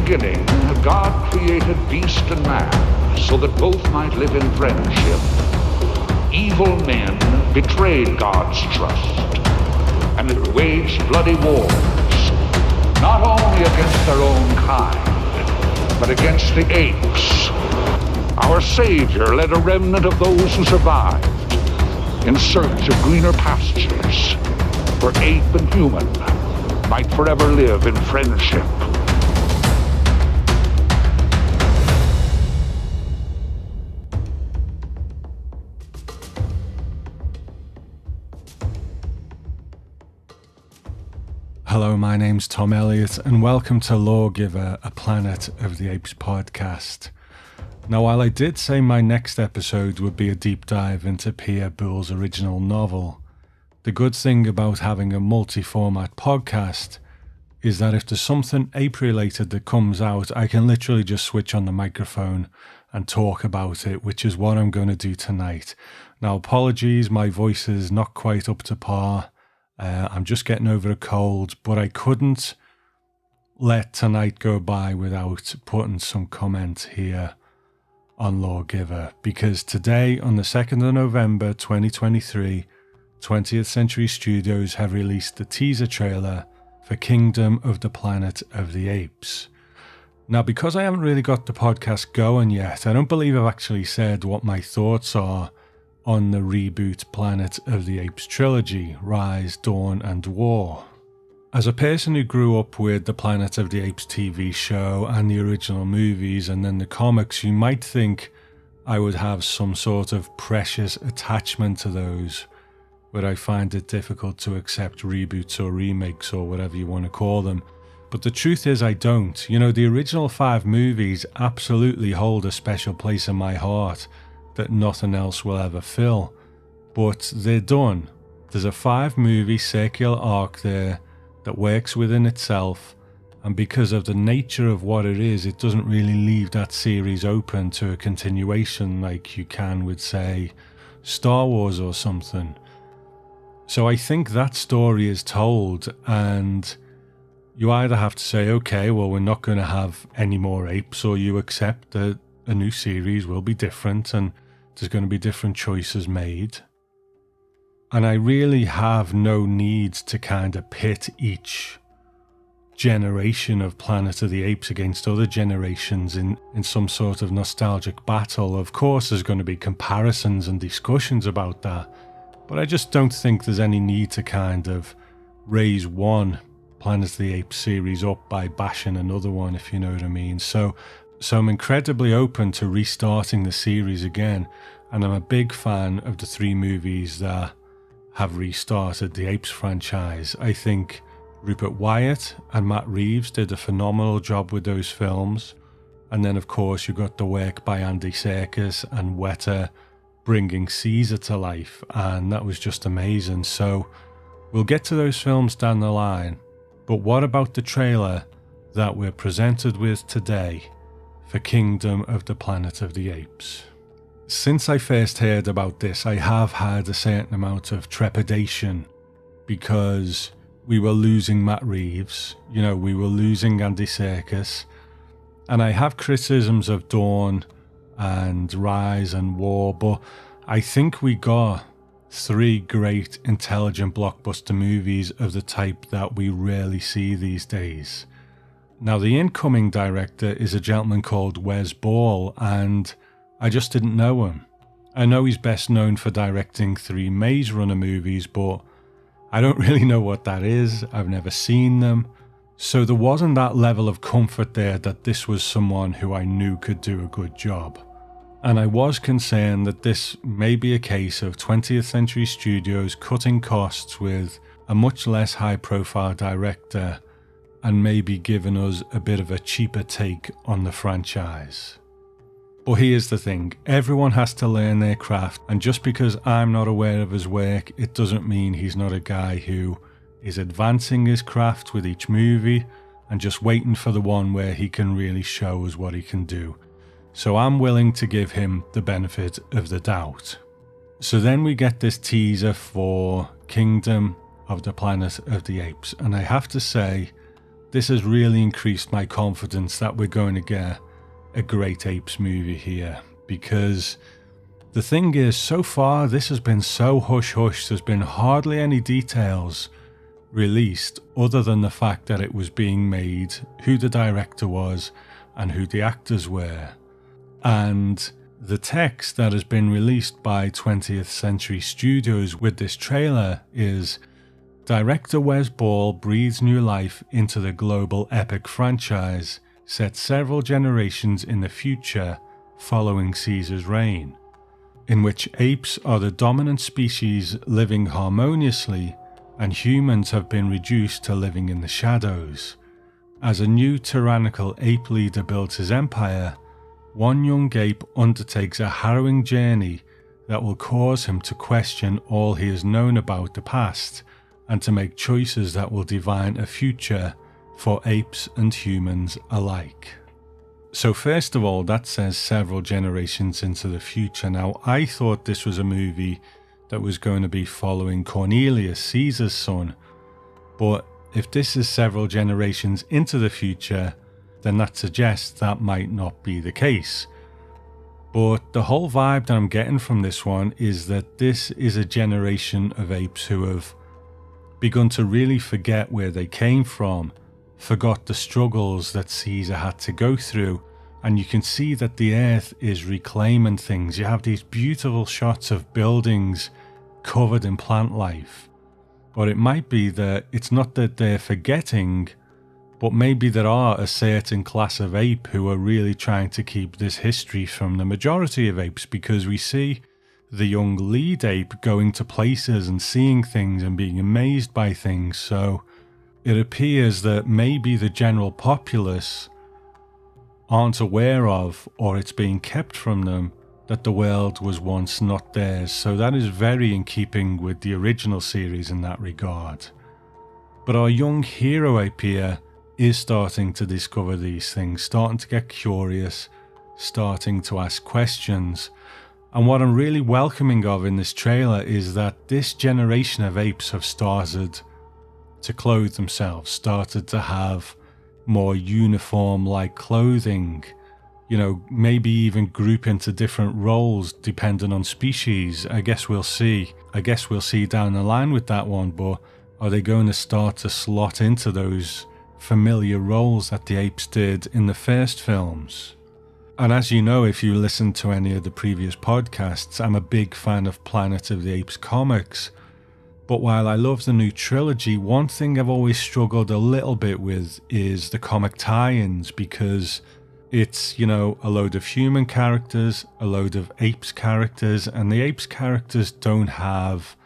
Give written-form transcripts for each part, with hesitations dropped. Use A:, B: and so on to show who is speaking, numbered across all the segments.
A: beginning, God created beast and man so that both might live in friendship. Evil men betrayed God's trust and waged bloody wars, not only against their own kind, but against the apes. Our Savior led a remnant of those who survived in search of greener pastures, where ape and human might forever live in friendship.
B: Hello, my name's Tom Elliot, and welcome to Lawgiver, a Planet of the Apes podcast. Now, while I did say my next episode would be a deep dive into Pierre Boulle's original novel, the good thing about having a multi-format podcast is that if there's something ape-related that comes out, I can literally just switch on the microphone and talk about it, which is what I'm going to do tonight. Now, apologies, my voice is not quite up to par. I'm just getting over a cold, but I couldn't let tonight go by without putting some comment here on Lawgiver, because today, on the 2nd of November 2023, 20th Century Studios have released the teaser trailer for Kingdom of the Planet of the Apes. Now, because I haven't really got the podcast going yet, I don't believe I've actually said what my thoughts are on the reboot Planet of the Apes trilogy, Rise, Dawn and War. As a person who grew up with the Planet of the Apes TV show and the original movies and then the comics, you might think I would have some sort of precious attachment to those, but I find it difficult to accept reboots or remakes or whatever you want to call them. But the truth is I don't. You know, the original 5 movies absolutely hold a special place in my heart that nothing else will ever fill. But they're done. There's a 5-movie circular arc there that works within itself, and because of the nature of what it is, it doesn't really leave that series open to a continuation like you can with, say, Star Wars or something. So I think that story is told, and you either have to say, okay, well, we're not going to have any more apes, or you accept that a new series will be different and there's going to be different choices made. And I really have no need to kind of pit each generation of Planet of the Apes against other generations in some sort of nostalgic battle. Of course, there's going to be comparisons and discussions about that, but I just don't think there's any need to kind of raise one Planet of the Apes series up by bashing another one, if you know what I mean. So I'm incredibly open to restarting the series again, and I'm a big fan of the 3 movies that have restarted the Apes franchise. I think Rupert Wyatt and Matt Reeves did a phenomenal job with those films, and then of course you got the work by Andy Serkis and Weta bringing Caesar to life, and that was just amazing. So we'll get to those films down the line, but what about the trailer that we're presented with today for Kingdom of the Planet of the Apes? Since I first heard about this, I have had a certain amount of trepidation because we were losing Matt Reeves, you know, we were losing Andy Serkis, and I have criticisms of Dawn and Rise and War, but I think we got 3 great intelligent blockbuster movies of the type that we rarely see these days. Now, the incoming director is a gentleman called Wes Ball, and I just didn't know him. I know he's best known for directing 3 Maze Runner movies, but I don't really know what that is. I've never seen them. So there wasn't that level of comfort there that this was someone who I knew could do a good job. And I was concerned that this may be a case of 20th Century Studios cutting costs with a much less high-profile director and maybe giving us a bit of a cheaper take on the franchise. But here's the thing, everyone has to learn their craft, and just because I'm not aware of his work, it doesn't mean he's not a guy who is advancing his craft with each movie and just waiting for the one where he can really show us what he can do. So I'm willing to give him the benefit of the doubt. So then we get this teaser for Kingdom of the Planet of the Apes, and I have to say, this has really increased my confidence that we're going to get a great Apes movie here, because the thing is, so far this has been so hush-hush. There's been hardly any details released other than the fact that it was being made, who the director was, and who the actors were. And the text that has been released by 20th Century Studios with this trailer is: Director Wes Ball breathes new life into the global epic franchise set several generations in the future following Caesar's reign, in which apes are the dominant species living harmoniously and humans have been reduced to living in the shadows. As a new tyrannical ape leader builds his empire, one young ape undertakes a harrowing journey that will cause him to question all he has known about the past and to make choices that will define a future for apes and humans alike. So first of all, that says several generations into the future. Now, I thought this was a movie that was going to be following Cornelius, Caesar's son, but if this is several generations into the future, then that suggests that might not be the case. But the whole vibe that I'm getting from this one is that this is a generation of apes who have begun to really forget where they came from, forgot the struggles that Caesar had to go through, and you can see that the earth is reclaiming things. You have these beautiful shots of buildings covered in plant life. But it might be that it's not that they're forgetting, but maybe there are a certain class of ape who are really trying to keep this history from the majority of apes, because we see the young lead ape going to places and seeing things and being amazed by things. So it appears that maybe the general populace aren't aware of, or it's being kept from them, that the world was once not theirs. So that is very in keeping with the original series in that regard. But our young hero ape here is starting to discover these things, starting to get curious, starting to ask questions. And what I'm really welcoming of in this trailer is that this generation of apes have started to clothe themselves, started to have more uniform-like clothing, you know, maybe even group into different roles depending on species. I guess we'll see down the line with that one, but are they going to start to slot into those familiar roles that the apes did in the first films? And as you know, if you listen to any of the previous podcasts, I'm a big fan of Planet of the Apes comics. But while I love the new trilogy, one thing I've always struggled a little bit with is the comic tie-ins, because it's, you know, a load of human characters, a load of apes characters, and the apes characters don't have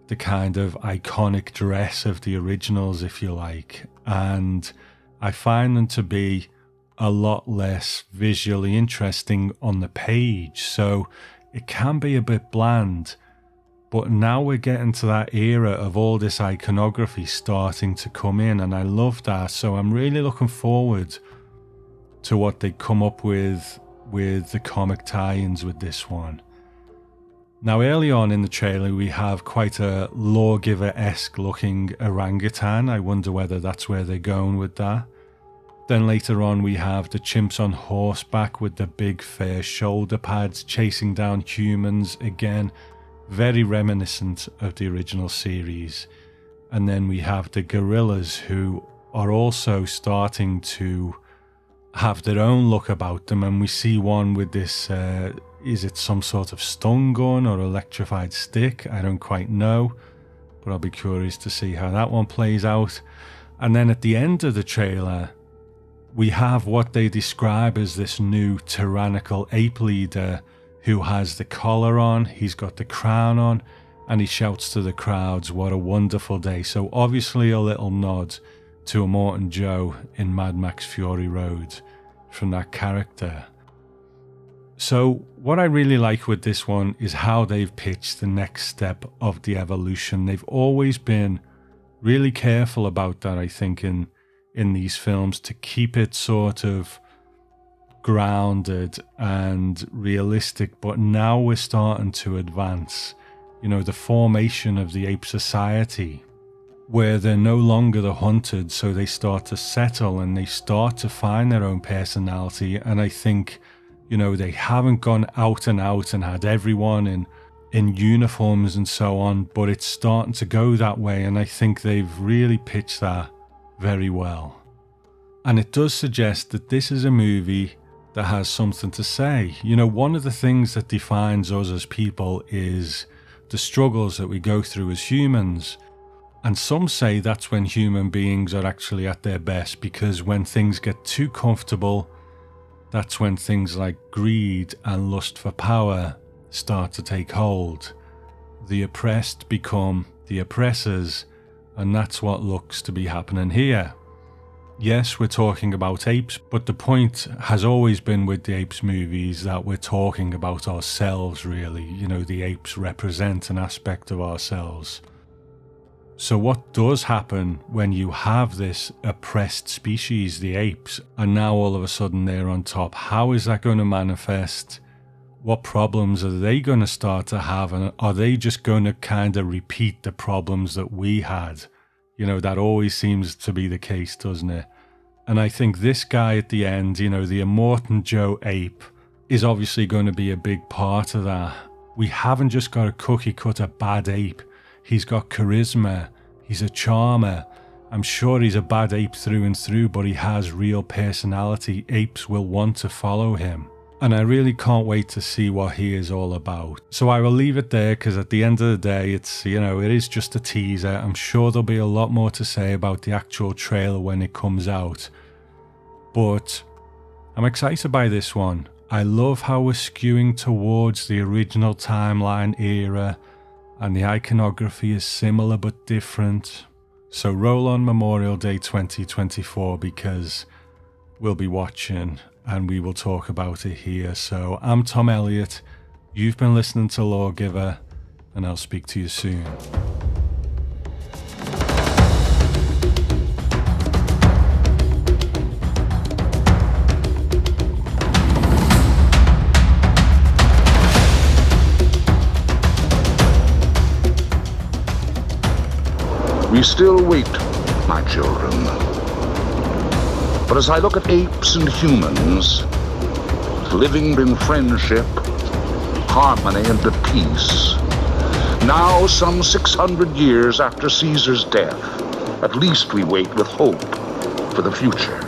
B: the kind of iconic dress of the originals, if you like. And I find them to be a lot less visually interesting on the page, so it can be a bit bland. But now we're getting to that era of all this iconography starting to come in, and I love that. So I'm really looking forward to what they come up with the comic tie-ins with this one. Now, early on in the trailer, we have quite a lawgiver-esque looking orangutan. I wonder whether that's where they're going with that. Then later on, we have the chimps on horseback with the big fur shoulder pads chasing down humans. Again, very reminiscent of the original series. And then we have the gorillas, who are also starting to have their own look about them. And we see one with this, is it some sort of stun gun or electrified stick? I don't quite know, but I'll be curious to see how that one plays out. And then at the end of the trailer, we have what they describe as this new tyrannical ape leader who has the collar on, he's got the crown on, and he shouts to the crowds, "What a wonderful day." So obviously a little nod to Immortan Joe in Mad Max Fury Road from that character. So what I really like with this one is how they've pitched the next step of the evolution. They've always been really careful about that, I think, in these films, to keep it sort of grounded and realistic. But now we're starting to advance. You know, the formation of the ape society where they're no longer the hunted, so they start to settle and they start to find their own personality. And I think, they haven't gone out and had everyone in uniforms and so on, but it's starting to go that way, and I think they've really pitched that very well. And it does suggest that this is a movie that has something to say. One of the things that defines us as people is the struggles that we go through as humans. And some say that's when human beings are actually at their best, because when things get too comfortable, that's when things like greed and lust for power start to take hold. The oppressed become the oppressors, and that's what looks to be happening here. Yes, we're talking about apes, but the point has always been with the Apes movies that we're talking about ourselves, really. The apes represent an aspect of ourselves. So what does happen when you have this oppressed species, the apes, and now all of a sudden they're on top? How is that going to manifest? What problems are they going to start to have? And are they just going to kind of repeat the problems that we had? That always seems to be the case, doesn't it? And I think this guy at the end, the Immortan Joe ape, is obviously going to be a big part of that. We haven't just got a cookie cutter bad ape. He's got charisma. He's a charmer. I'm sure he's a bad ape through and through, but he has real personality. Apes will want to follow him. And I really can't wait to see what he is all about. So I will leave it there, because at the end of the day, it's, it is just a teaser. I'm sure there'll be a lot more to say about the actual trailer when it comes out. But I'm excited by this one. I love how we're skewing towards the original timeline era, and the iconography is similar but different. So roll on Memorial Day 2024, because we'll be watching and we will talk about it here. So I'm Tom Elliot, you've been listening to Lawgiver, and I'll speak to you soon.
A: We still wait, my children. But as I look at apes and humans, living in friendship, harmony, and at peace, now some 600 years after Caesar's death, at least we wait with hope for the future.